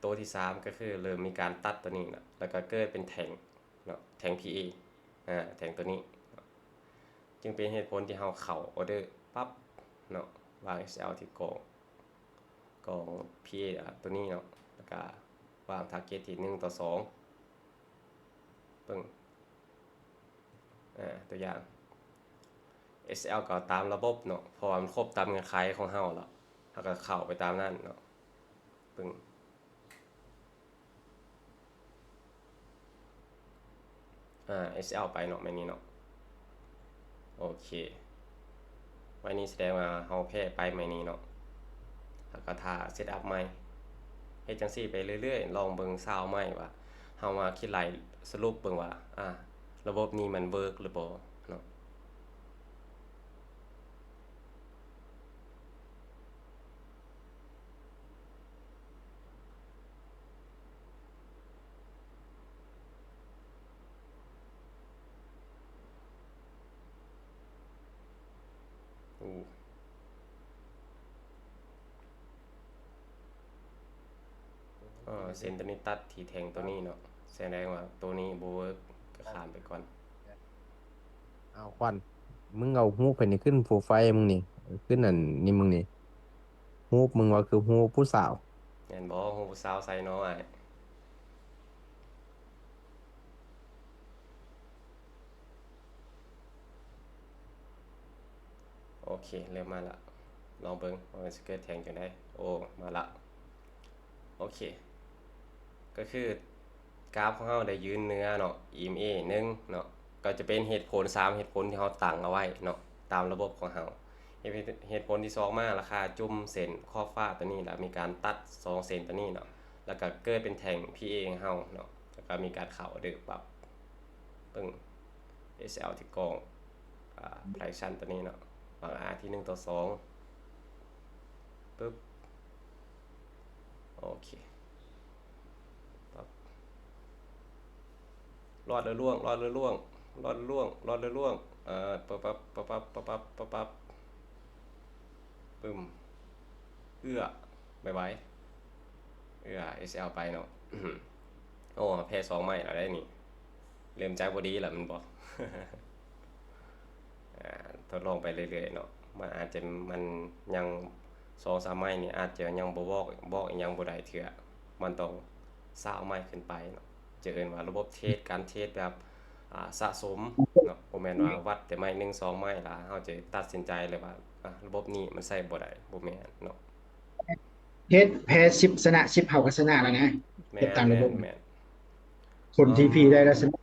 ตัวที่3ก็คือเริ่มมีการตัดตัวนี้เนาะแล้วก็เกิดเป็นแท่งเนาะแท่ง PA แท่งตัวนี้จึงเป็นเหตุผลที่เฮาเข้าออเดอร์ปั๊บเนาะวาง SL ที่กอง PA ตัวนี้เนาะแล้วก็วาง target ที่1:2เบิ่งตัวอย่าง SL ก็ตามระบบเนาะเพราะว่ามันครบตามเงื่อนไขของเฮาแล้วเฮาก็เข้าไปตามนั้นเนาะเบิ่งSL ไปเนาะแม่นนี้เนาะโอเคไว้นี้แสดงว่าเฮาแพ้ไปแม่นี้เนาะแล้วก็ท่าเซตอัพใหม่เฮ็ดจังซี่ไปเรื่อยๆลองเบิ่งซาวใหม่ว่าเฮามาคิดไล่สรุปเบิ่งว่าระบบนี้มันเวิร์กหรือบ่เนาะเส้นตัวนี้ตัดที่แทงตัวนี้เนาะแสดงว่าตัวนี้บ่เวิร์กก็ข้ามไปก่อน เอาควันมึงเอาฮูปไปนี่ขึ้นโปรไฟล์มึงนี่ขึ้นอันนี่มึงนี่ฮูปมึงว่าคือฮูปผู้สาว แม่นบ่ฮู้ผู้สาวใส่น้อยโอเคเริ่มมาละลองเบิ่งว่ามันสิเกิดแทงจังได๋โอ้มาละโอเคก็คือกราฟของเฮาได้ยืนเหนือเนาะ EMA 1เนาะก็จะเป็นเหตุผล3เหตุผลที่เฮาตั้งเอาไว้เนาะตามระบบของเฮาเหตุผลที่2มาราคาจุ่มเส้นขอบฟ้าตัวนี้แล้วมีการตัด2เส้นตัวนี้เนาะแล้วก็เกิดเป็นแท่ง PA ของเฮาเนาะแล้วก็มีการเข้าออเดอร์ปรับ ปึ้ง SL ที่กล้องfraction ตัวนี้เนาะวาง R ที่1:2ปึ๊บโอเคปั๊บรอดแล้วล่วงปั๊บปึ้มเอื้อบ๊ายบายSL ไปเนาะ โอ้แพ้2ไม้แล้วได้นี่เริ่มใจบ่ดีแล้วมันบ่ ทดลองไปเรื่อยๆเนาะมันอาจจะมันยัง2-3ไม้นี่อาจจะยังบ่บอกอีหยังบ่ได้เทื่อมันต้อง20ไม้ขึ้นไปเนาะจะเอิ้นว่าระบบเทสการเทสแบบสะสมเนาะบ่แม่นว่าวัดแต่ไม้1 2ไม้แล้วเฮาจะตัดสินใจเลยว่าระบบนี้มันใช้บ่ได้บ่แม่นเนาะ เทสแพ้10ชนะ10เฮาก็ชนะแล้วนะ แม่ เก็บตามระบบ แม่น คนที่พี่ได้แล้วชนะ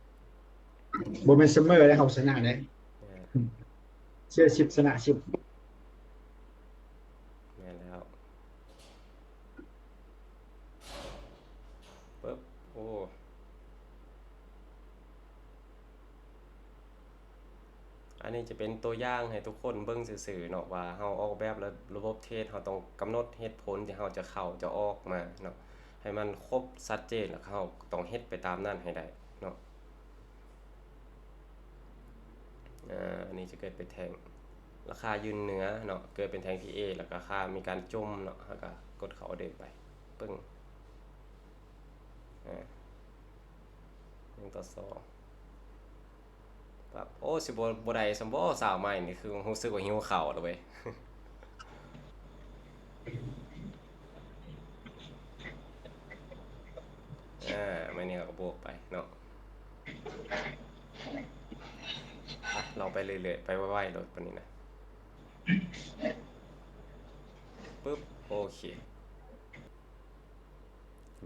บ่แม่นเสมอแล้วเฮาชนะได้เชื่อ10ชนะ10 แม่นแล้วปึ๊บโอ้อันนี้จะเป็นตัวอย่างให้ทุกคนเบิ่งซื่อๆเนาะว่าเฮาออกแบบแล้วระบบเทสเฮาต้องกำหนดเหตุผลที่เฮาจะเข้าจะออกมาเนาะให้มันครบชัดเจนแล้วเฮาต้องเฮ็ดไปตามนั้นให้ได้เนาะอันนี้จะเกิดเป็นแท่งราคายืนเหนือเนาะเกิดเป็นแท่ง PA แล้วก็ค่ามีการจมเนาะแล้วก็กดเข้าเดินไปปึ้ง1:2ปั๊บโอ้สิบ่ได้ซัมบ่สาวใหม่นี่คือรู้สึกว่าหิวข้าวแล้วเว้ย ไม่นี่ก็บวกไปเนาะลองไปเรื่อยๆไปไวๆโดดปานนี้นะปึ๊บโอเค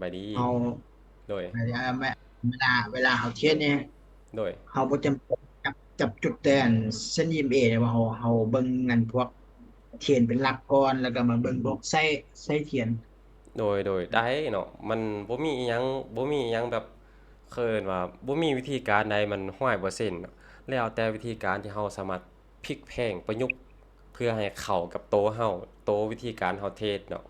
บายดี เฮา โดย เวลาเฮาเทสเนี่ย โดย เฮาบ่จำเป็นจับจุดแต่อันเส้น EMA ได้ว่าเฮาเบิ่งนั่นพวกเทียนเป็นหลักก่อนแล้วก็มาเบิ่งพวกไส้เทียน โดยได้เนาะมันบ่มีอิหยังแบบเคิ้นว่าบ่มีวิธีการใดมัน 100% เนาะแล้วแต่วิธีการที่เราสามารถพลิกแพลงประยุกต์เพื่อให้เข้ากับโตวเราโตววิธีการเราเทศเนาะ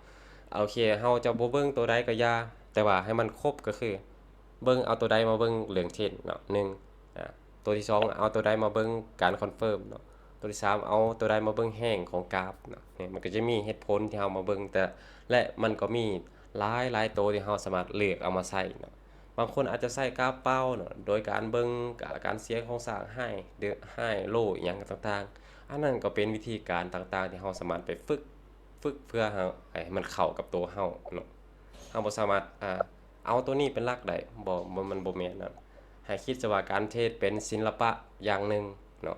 โอเคเราจะบ่เบิ่งตัวใดก็อย่าแต่ว่าให้มันครบก็คือเบิ่งเอาตัวใดมาเบิ่งเรื่องเทศเนาะตัวที่2เอาตัวใดมาเบิ่งการคอนเฟิร์มเนาะตัวที่3เอาตัวใดมาเบิ่งแห้งของกราฟเนาะเนี่ยมันก็จะมีเหตุผลที่เรามาเบิ่งแต่และมันก็มีหลายตัวที่เราสามารถเลือกเอามาใช้เนาะบางคนอาจจะใช้กราฟเป้าเนาะโดยการเบิ่งการเสียงของสร้างให้โลอิหยังต่างๆอันนั้นก็เป็นวิธีการต่างๆที่เราสามารถไปฝึกเพื่อให้มันเข้ากับตัวเราเนาะเราบ่สามารถเอาตัวนี้เป็นหลักได้มันบ่แม่นนะให้คิดซะว่าการเทศเป็นศิลปะอย่างหนึ่งเนาะ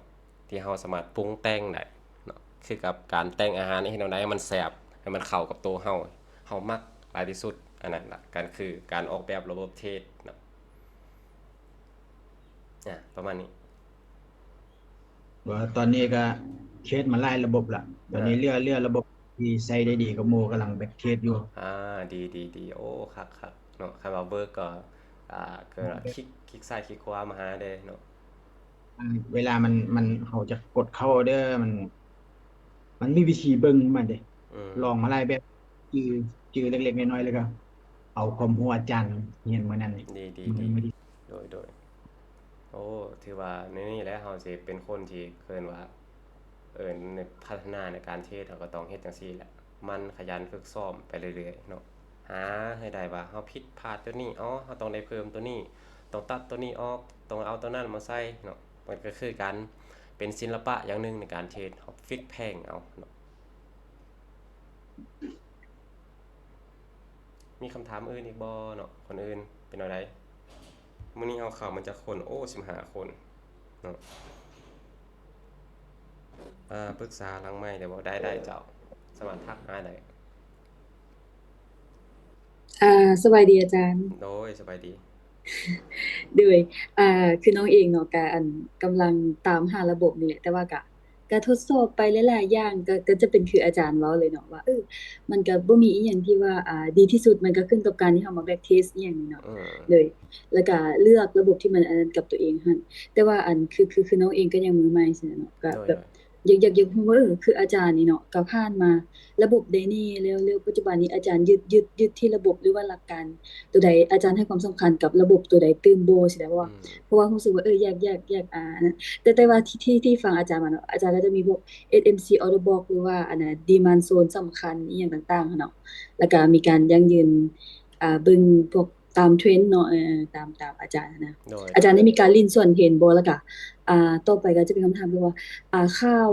ที่เราสามารถปรุงแต่งได้เนาะคือกับการแต่งอาหารให้แนวใดให้มันแซ่บให้มันเข้ากับตัวเรามักหลายที่สุดอันนั้นล่ะคือการออกแบบระบบเทศเนาะประมาณนี้ ว่าตอนนี้ก็เทสมาหลายระบบละตอนนี้เลือกระบบที่ใช้ได้ดีกับหมู่กำลังแบบเทสอยู่ ดีโอ้คักเนาะคันว่าเบิกก็เกิดว่าคลิกซ้ายคลิกขวามาหาเด้เนาะ เวลามันเขาจะกดเข้าออเดอร์มันมีวิธีเบิ่งมันเด้ ลองมาหลายแบบจือเล็กๆน้อยๆแล้วก็เอาความรู้อาจารย์เรียนมื้อนั้นนี่ ดี มันดี โดยโอ้ถือว่าในนี้แหละเราสิเป็นคนที่เคิ้นว่าในพัฒนาในการเทศเราก็ต้องเฮ็ดจังซี่แหละมันขยันฝึกซ้อมไปเรื่อยๆเนาะหาให้ได้ว่าเราผิดพลาดตัวนี้เราต้องได้เพิ่มตัวนี้ต้องตัดตัวนี้ออกต้องเอาตัวนั้นมาใส่เนาะมันก็คือการเป็นศิลปะอย่างหนึงในการเทศเราฟิกแพงเอาเนาะมีคำถามอื่นอีกบ่เนาะคนอื่นเป็นแนวใดมื้อนี้เอาเข้ามันจะคนโอ้15คนเนาะปรึกษาหลังไมค์ได้บ่ได้เจ้าสามารถทักหาได้ สบายดีอาจารย์ โดยสบายดี โดยคือน้องเองเนาะกะกำลังตามหาระบบนี่แหละแต่ว่ากะ ก็ทดสอบไปหลายๆอย่างก็จะเป็นคืออาจารย์เว้าเลยเนาะว่ามันก็บ่มีอิหยังที่ว่าดีที่สุดมันก็ขึ้นกับการที่เรามา practice อิหยังนี่เนาะอืมเลยแล้วก็เลือกระบบที่มันอันนั้นกับตัวเองหั่นแต่ว่าอันคือน้องเองก็ยังมือใหม่ซี้เนาะก็โดยแบบอยากรู้ว่าคืออาจารย์นี่เนาะก็ผ่านมาระบบใดแน่แล้วปัจจุบันนี้อาจารย์ยึดที่ระบบหรือว่าหลักการตัวใดอาจารย์ให้ความสำคัญกับระบบตัวใดตื่นบ่สิได้อืเพราะว่ามรู้สึกว่าอยากนั้นแต่ว่าที่ฟังอาจารย์มาเนาะอาจารย์ก็จะมีพวก SMC Order Block หรือว่าอันน่ะ Demand Zone สำคัญอิหยังต่างๆหั้นเนาะแล้วก็มีการยั่งยืนเบิ่งพวกตาม trend เนาะตามอาจารย์นะโดยอาจารย์ได้มีการลิ้นส่วนเห็นบ่แล้วก็ต่อไปก็จะเป็นคำถามที่ว่าข้าว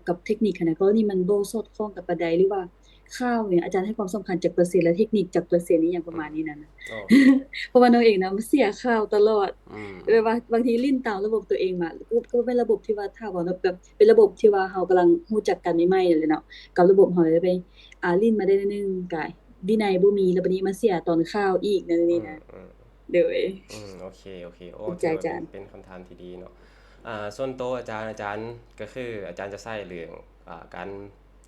กับเทคนิคหั้นน่ะกรณีมันบ่สอดคล้องกับปานใดหรือว่าข้าวเนี่ยอาจารย์ให้ความสำคัญจากเปอร์เซ็นต์และเทคนิคจากเปอร์เซ็นต์อิหยังประมาณนี้นั่นน่ะ โอ้ เพราะว่าน้องเองนะมันเสียข่าวตลอดอืมแบบว่าบางทีลิ้นตามระบบตัวเองมาก็เป็นระบบที่ว่าถ้าว่าแบบเป็นระบบที่ว่าเรากำลังรู้จักกันใหม่ๆนั่นแหละเนาะกับระบบเราจะไปลิ้นมาได้นิดนึงกายวินัยบ่มีแล้วบัดนี้มาเสียตอนข่าวอีกนั่นอืนี่นะมเด้อโอเคโอ้เข้าใจถือว่าเป็นอาจารย์คำถามที่ดีเนาะส่วนตัวอาจารย์ก็คืออาจารย์จะใช้เรื่องการ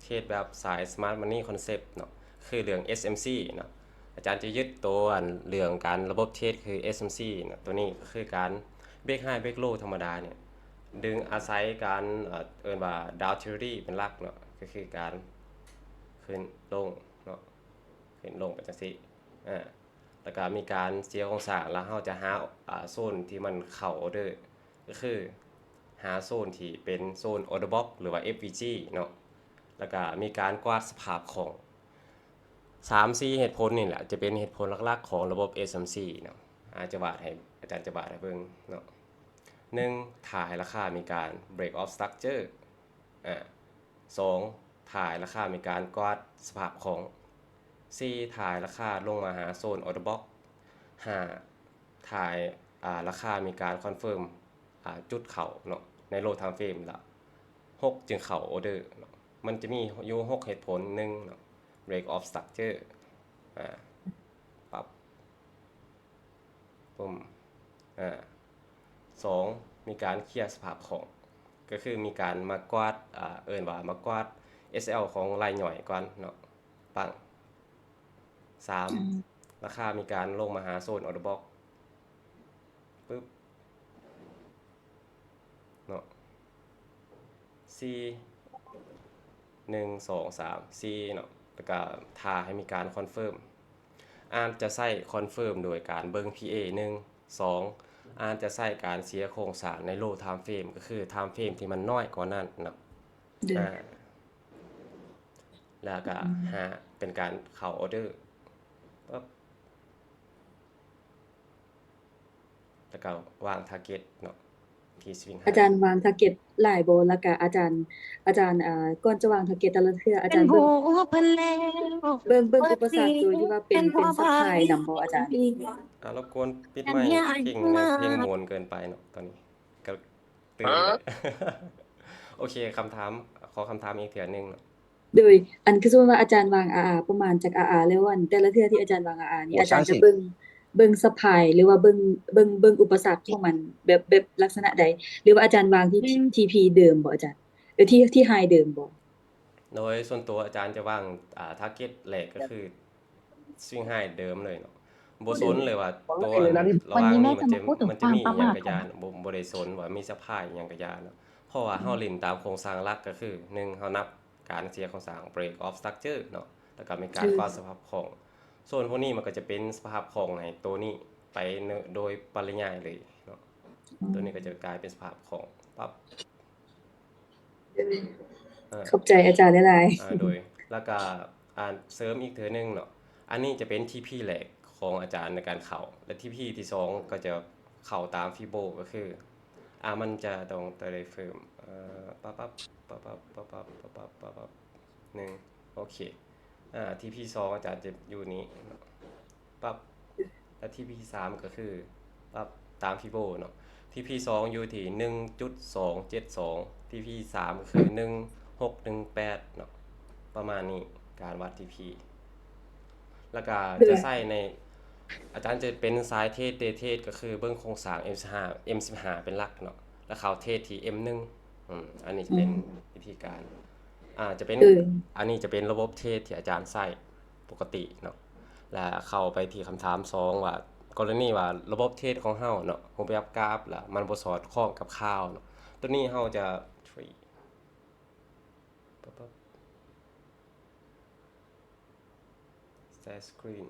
เทรดแบบสาย Smart Money Concept เนาะคือเรื่อง SMC เนาะอาจารย์จะยึดตัวอันเรื่องการระบบเทรดคือ SMC เนาะตัวนี้ก็คือการ Break High Break Low ธรรมดาเนี่ยดึงอาศัยการว่า Down Theory เป็นหลักเนาะก็คือการขึ้นลงเนาะขึ้นลงไปจังซี่อ่า แล้วก็มีการเสียองศาแล้วเราจะหาโซนที่มันเข้าออเดอร์ก็คือหาโซนที่เป็นโซน order block หรือว่า FVG เนาะแล้วก็มีการกวาดสภาพของ3-4เหตุผลนี่แหละจะเป็นเหตุผลหลักๆของระบบ SMC เนาะอาจารย์จะบาดให้เบิ่งเนาะ1ถ่ายราคามีการ break off structure อ่า2ถ่ายราคามีการกวาดสภาพของ4ถ่ายราคาลงมาหาโซน order block 5ถ่ายราคามีการคอนเฟิร์มจุดเข้าเนาะในโล time frame ละ6จึงเข้าออเดอร์เนาะมันจะมีอยู่6เหตุผล1เนาะ break off structure อ่าปรับปุ่ม2มีการเคลียร์สภาพของก็คือมีการมากวาดว่ามากวาด SL ของรายย่อยก่อนเนาะปัง3ราคามีการลงมาหาโซน order block ปึ๊บเนาะ4 1 2 3 4เนาะแล้วก็ท่าให้มีการคอนเฟิร์มจะใช้คอนเฟิร์มโดยการเบิ่ง PA 1 2จะใช้การเสียโครงสร้างในโล time frame ก็คือ time frame ที่มันน้อยกว่านั้นเนาะเด้อแล้วก็หาเป็นการเข้าออเดอร์ปึ๊บแล้วก็วาง target เนาะที่ swing อาจา high รย์วาง target หลายบ่แล้วก็อาจารย์ก่อนจะวาง target แต่ละเทื่ออาเป็จารย์นผัวเพิ่นแล้ว เบิ่งว่าสิอุปสรรคโดยที่ว่าเป็เป็นนผัวไผ ซัปพลายนำบ่อาจารย์ รบกวนปิดกันไมค์เฮียเพลงมาเพลงมวนเกินไปเนาะตอนนี้ก็ตื่นเลย โอเคขอคำถามอีกเทื่อหนึงเนาะโดยอันคือสมมุติว่าอาจารย์วาง RR ประมาณจาก RR แล้วอันแต่ละเทื่อที่อาจารย์วาง RR นี่โอ้อาจารย์จะ30เบิ่งซัปพลายหรือว่าเบิ่งอุปสรรคของมันแบบลักษณะใดหรือว่าอาจารย์วางที่ TP เดิมบ่อาจารย์ที่ high เดิมบ่โดยส่วนตัวอาจารย์จะวางtarget แรกก็คือ swing high เดิมเลยเนาะบ่สนเลยว่าตัวระหว่างนี้มันจะมีอิหยังก็ยานบ่ได้สนว่ามีซัปพลายอิหยังก็ยานเนาะเพราะว่าเฮาเล่นตามโครงสร้างหลักก็คือ1เฮานับการเสียโครงสร้าง break off structure เนาะแล้วก็มีการกวาดสภาพคล่องส่วนพวกนี้มันก็จะเป็นสภาพคล่องในตัวนี้ไปโดยปริยายเลยเนาะตัวนี้ก็จะกลายเป็นสภาพคล่องปั๊บเออ ขอบใจอาจารย์หลายโดยแล้วก็เสริมอีกเทื่อหนึงเนาะอันนี้จะเป็น TP แรกของอาจารย์ในการเข้าและ TP ที่2ก็จะเข้าตาม Fibo ก็คือมันจะต้องได้เฟิร์มปั๊บปั๊บปั๊บปั๊บปั๊บปั๊บปั๊บปั๊บปั๊บปั๊บ1โอเคTP 2อาจารย์จะอยู่นี้เนาะปั๊บและ TP 3ก็คือปั๊บตาม Fibo เนาะ TP 2อยู่ที่ 1.272 TP 3ก็คือ1618เนาะประมาณนี้การวัด TP แล้วก็จะใช้ในอาจารย์จะเป็นสายเทรดเดย์เทรดก็คือเบิ่งโครงสร้าง M15 เป็นหลักเนาะแล้วเขาเทรดที่ M1 อันนี้จะเป็นวิธีการจะเป็น เออ อันนี้จะเป็นระบบเทสที่อาจารย์ใช้ปกติเนาะและเข้าไปที่คำถาม2ว่ากรณีว่าระบบเทสของเฮาเนาะรูปแบบกราฟแล้วมันบ่สอดคล้องกับข่าวเนาะตัวนี้เฮาจะ tree ปั๊บ share screen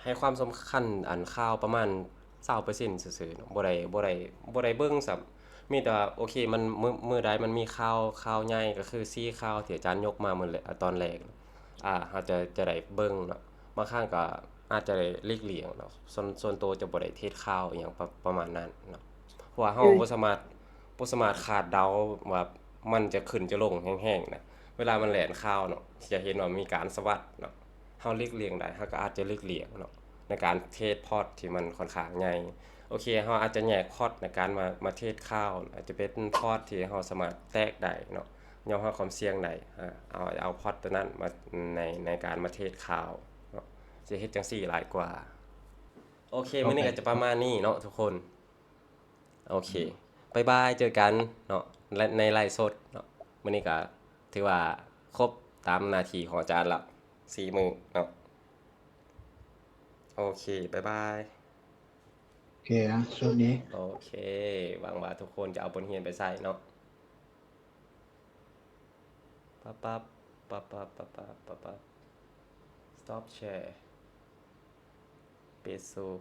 ให้ความสำคัญอันข่าวประมาณ20%ซื่อๆเนาะบ่ได้เบิ่งซ้ำมีแต่ว่าโอเคมันมื้อใดมันมีข่าวใหญ่ก็คือ4ข่าวที่อาจารย์ยกมามื้อแรกตอนแรกเนาะเราจะได้เบิ่งเนาะบางครั้งก็อาจจะได้หลีกเลี่ยงเนาะส่วนตัวจะบ่ได้เทรดข่าวอิหยังประมาณนั้นเนาะเพราะว่าเราบ่สามารถคาดเดาว่ามันจะขึ้นจะลงแรงๆนะเวลามันแล่นข่าวเนาะจะเห็นว่ามีการสวัสดเนาะ เราหลีกเลี่ยงได้เราก็อาจจะหลีกเลี่ยงเนาะในการเทรดพอร์ตที่มันค่อนข้างใหญ่โอเคเราอาจจะแยกพอร์ตในการมาเทรดข้าวอาจจะเป็นพอร์ตที่เราสามารถแตกได้เนาะยอมรับความเสี่ยงได้เอาพอร์ตตัวนั้นมาในการมาเทรดข้าวเนาะจะเฮ็ดจังซี่หลายกว่าโอเคมื้อนี้ก็จะประมาณนี้เนาะทุกคนโอเคบ๊ายบายเจอกันเนาะในไลฟ์สดเนาะมื้อนี้ก็ถือว่าครบตามหน้าที่ของอาจารย์แล้ว4 มื้อเนาะโอเคบ๊ายบาย โอเคสวัสดี โอเคหวังว่าทุกคนจะเอาบทเรียนไปใส่เนาะปั๊บ stop share ปิด zoom